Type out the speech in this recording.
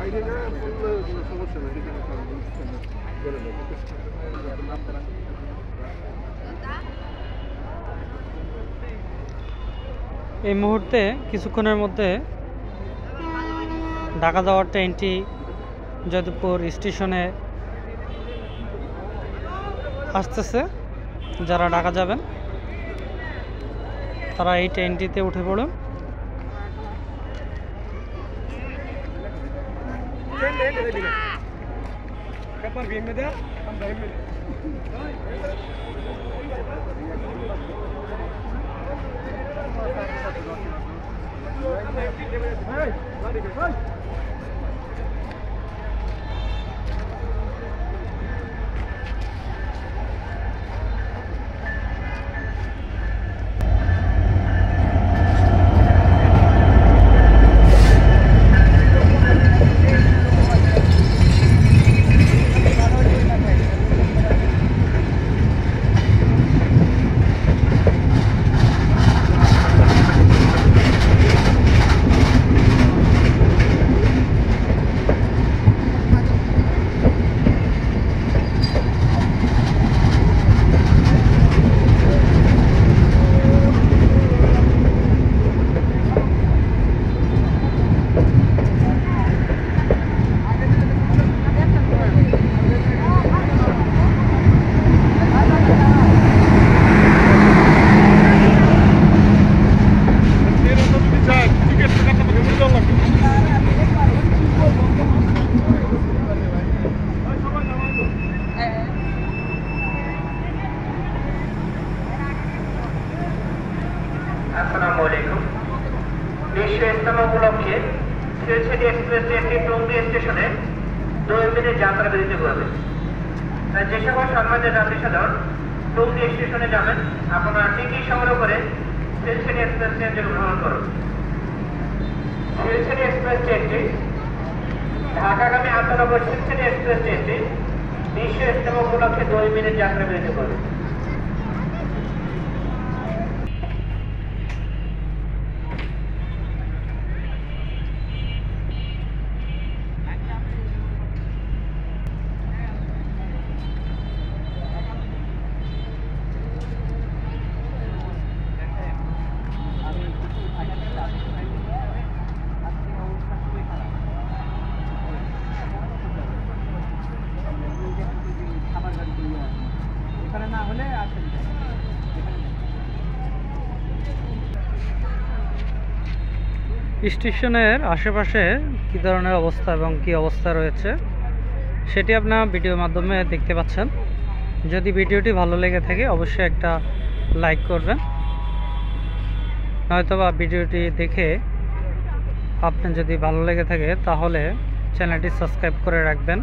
এই মুহূর্তে কিছুক্ষণের মধ্যে ঢাকা যাওয়ার ট্রেনটি যাদবপুর স্টেশনে আসতেছে। যারা ঢাকা যাবেন তারা এই ট্রেনটিতে উঠে পড়ুন। আসসালামু আলাইকুম। বিশ্ব ইজতেমা উপলক্ষে শিলচর এক্সপ্রেস ট্রেনটি টঙ্গী স্টেশনে 2 মিনিট যাত্রা বিরতি করবে। তাই যে সকল সম্মানিত যাত্রী সাধারণ টঙ্গী স্টেশনে যাবেন, আপনারা টিকিট সংগ্রহ করে শিলচর এক্সপ্রেস ট্রেনটি গ্রহণ করুন। শিলচর এক্সপ্রেস ট্রেনটি ঢাকাগামী আন্তনগর শিলচর এক্সপ্রেস ট্রেনটি বিশ্ব ইজতেমা উপলক্ষে 2 মিনিট যাত্রা বিরতি করবে। স্টেশনের আশেপাশে কী ধরনের অবস্থা এবং কী অবস্থা রয়েছে সেটি আপনারা ভিডিওর মাধ্যমে দেখতে পাচ্ছেন। যদি ভিডিওটি ভালো লেগে থাকে অবশ্যই একটা লাইক করবেন, নয়তোবা ভিডিওটি দেখে আপনার যদি ভালো লেগে থাকে তাহলে চ্যানেলটি সাবস্ক্রাইব করে রাখবেন।